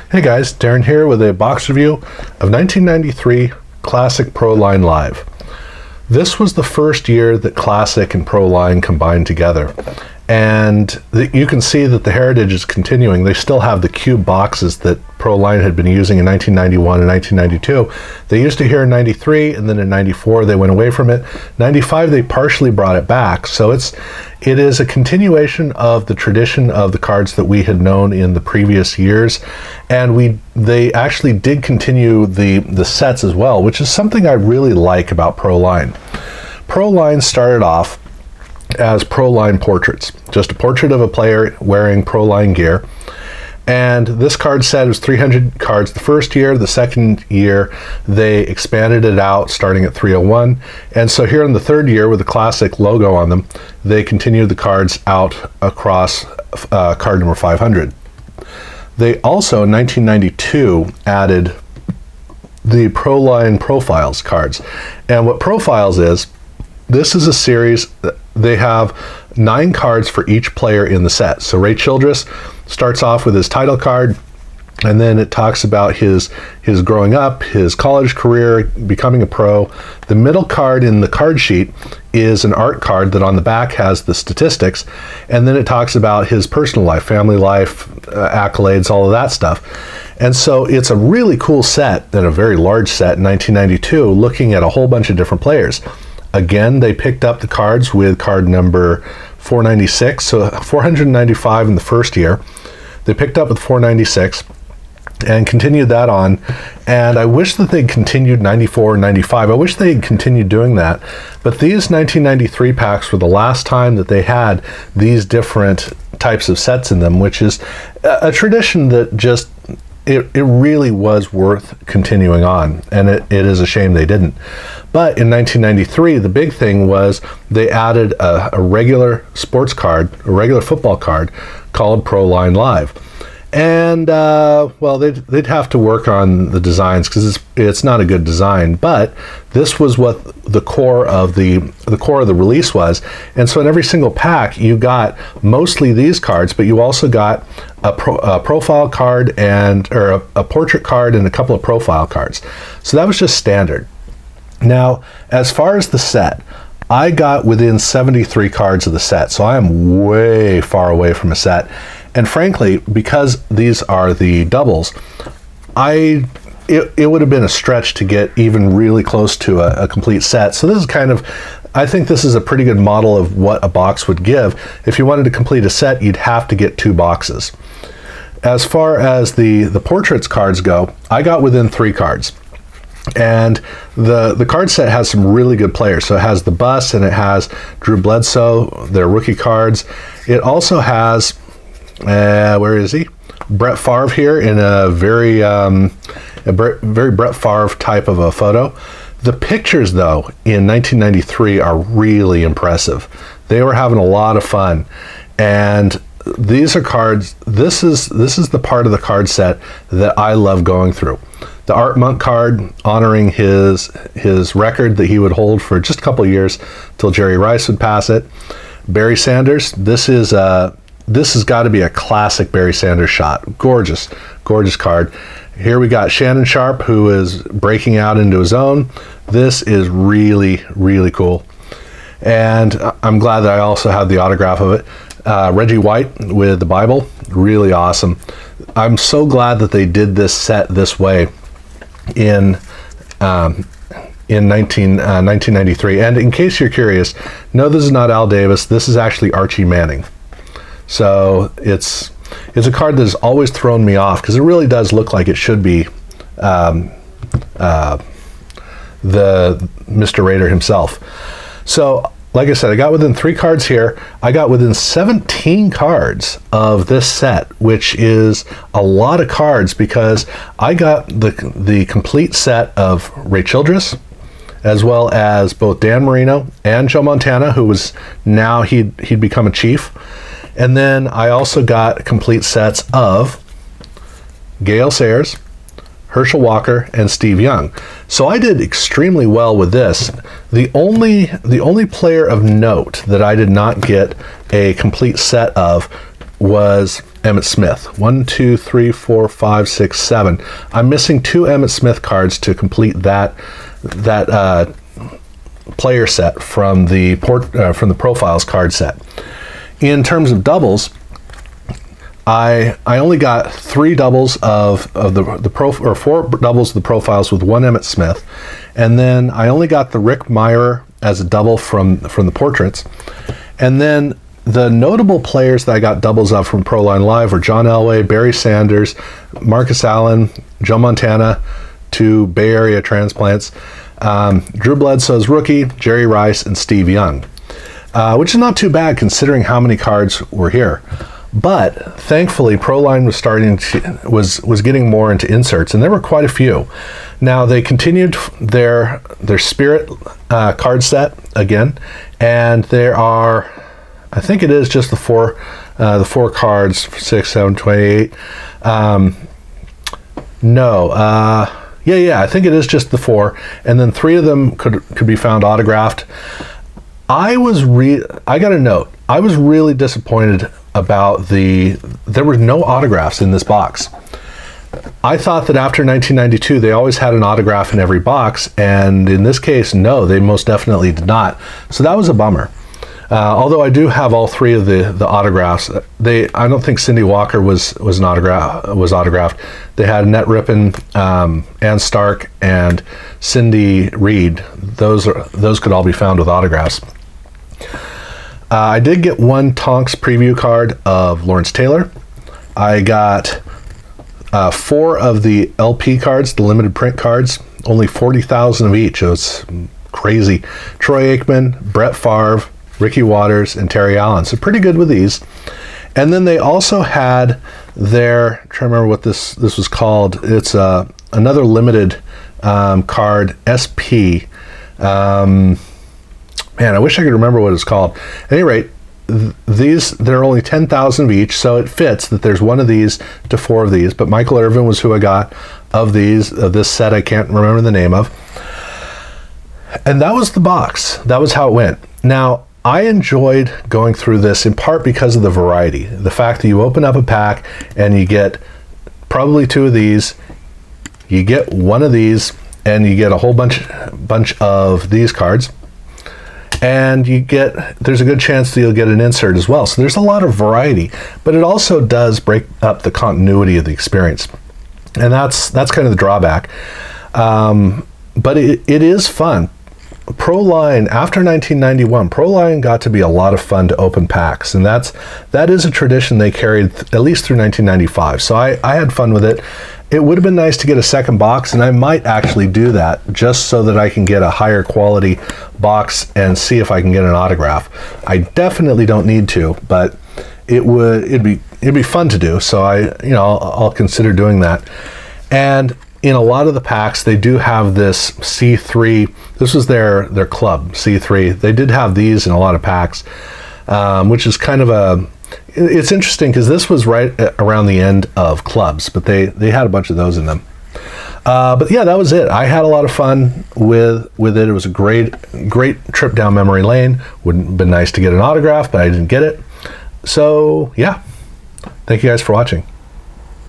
Hey guys, Darren here with a box review of 1993 Classic Pro Line Live. This was the first year that Classic and Pro Line combined together. And you can see that the heritage is continuing. They still have the cube boxes that Pro Line had been using in 1991 and 1992. They used it here in 93, and then in 94 they went away from it. 95 they partially brought it back. So it is a continuation of the tradition of the cards that we had known in the previous years. And they actually did continue the sets as well, which is something I really like about Pro Line. Pro Line started off as Pro Line portraits, just a portrait of a player wearing Pro Line gear. And this card set was 300 cards the first year. The second year they expanded it out starting at 301, and so here in the third year with the Classic logo on them, they continued the cards out across card number 500. They also in 1992 added the Pro Line Profiles cards. And what Profiles is, this is a series. They have 9 cards for each player in the set. So Ray Childress starts off with his title card, and then it talks about his growing up, his college career, becoming a pro. The middle card in the card sheet is an art card that on the back has the statistics, and then it talks about his personal life, family life, accolades, all of that stuff. And so it's a really cool set, and a very large set in 1992, looking at a whole bunch of different players. Again, they picked up the cards with card number 496, so 495 in the first year. They picked up with 496 and continued that on. And I wish that they'd continued 94 and 95. I wish they had continued doing that. But these 1993 packs were the last time that they had these different types of sets in them, which is a tradition that just, it really was worth continuing on, and it is a shame they didn't. But in 1993, the big thing was they added a regular sports card, a regular football card called Pro Line Live. And well, they'd have to work on the designs because it's not a good design, but this was what the core of the release was. And so in every single pack you got mostly these cards, but you also got a profile card or a portrait card and a couple of profile cards. So that was just standard. Now, as far as the set, I got within 73 cards of the set, so I am way far away from a set. And frankly, because these are the doubles, it would have been a stretch to get even really close to a complete set. So this is I think this is a pretty good model of what a box would give. If you wanted to complete a set, you'd have to get 2 boxes. As far as the portraits cards go, I got within 3 cards. And the card set has some really good players. So it has the Bus, and it has Drew Bledsoe, their rookie cards. It also has, where is he? Brett Favre here in a very Brett Favre type of a photo. The pictures, though, in 1993 are really impressive. They were having a lot of fun. And these are cards, this is the part of the card set that I love going through. The Art Monk card honoring his record that he would hold for just a couple of years till Jerry Rice would pass it. Barry Sanders, this has got to be a classic Barry Sanders shot. Gorgeous, gorgeous card. Here we got Shannon Sharpe, who is breaking out into his own. This is really, really cool. And I'm glad that I also have the autograph of it. Reggie White with the Bible, really awesome. I'm so glad that they did this set this way in 1993. And in case you're curious, no, this is not Al Davis. This is actually Archie Manning. So it's a card that has always thrown me off because it really does look like it should be the Mr. Raider himself. So like I said, I got within 3 cards here. I got within 17 cards of this set, which is a lot of cards because I got the complete set of Ray Childress, as well as both Dan Marino and Joe Montana, who was now he'd become a Chief. And then I also got complete sets of Gale Sayers, Herschel Walker, and Steve Young. So I did extremely well with this. The only player of note that I did not get a complete set of was Emmitt Smith. 1, 2, 3, 4, 5, 6, 7. I'm missing 2 Emmitt Smith cards to complete that player set from the Profiles card set. In terms of doubles, I only got 3 doubles of the 4 doubles of the Profiles with 1 Emmitt Smith, and then I only got the Rick Meyer as a double from the Portraits, and then the notable players that I got doubles of from Proline Live were John Elway, Barry Sanders, Marcus Allen, Joe Montana, 2 Bay Area transplants, Drew Bledsoe's rookie, Jerry Rice, and Steve Young, which is not too bad considering how many cards were here. But thankfully, Proline was getting more into inserts, and there were quite a few. Now they continued their Spirit card set again, and there are, I think it is just the four cards, 6, 7, 28. I think it is just the 4, and then 3 of them could be found autographed. I got a note. I was really disappointed about there were no autographs in this box. I thought that after 1992 they always had an autograph in every box, and in this case, no, they most definitely did not. So that was a bummer. Although I do have all 3 of the autographs. I don't think Cindy Walker was autographed. They had Annette Rippon, Ann Stark, and Cindy Reed. Those could all be found with autographs. I did get 1 Tonks preview card of Lawrence Taylor. I got 4 of the LP cards, the limited print cards, only 40,000 of each. It was crazy. Troy Aikman, Brett Favre, Ricky Waters, and Terry Allen. So pretty good with these. And then they also had their, I'm trying to remember what this was called. It's another limited card, SP. Man, I wish I could remember what it's called. At any rate, there are only 10,000 of each, so it fits that there's 1 of these to 4 of these. But Michael Irvin was who I got of this set I can't remember the name of. And that was the box. That was how it went. Now, I enjoyed going through this in part because of the variety. The fact that you open up a pack and you get probably 2 of these, you get 1 of these, and you get a whole bunch of these cards. And there's a good chance that you'll get an insert as well. So there's a lot of variety, but it also does break up the continuity of the experience. And that's kind of the drawback. But it is fun. Proline, after 1991, Proline got to be a lot of fun to open packs, and that is a tradition they carried at least through 1995. So I had fun with it. It would have been nice to get a second box, and I might actually do that just so that I can get a higher quality box and see if I can get an autograph. I definitely don't need to, but it'd be fun to do. So I'll consider doing that. And in a lot of the packs, they do have this C3. This was their club, C3. They did have these in a lot of packs, which is kind of it's interesting because this was right around the end of clubs, but they had a bunch of those in them. But yeah, that was it. I had a lot of fun with it. It was a great trip down memory lane. Would have been nice to get an autograph, but I didn't get it. So yeah, thank you guys for watching.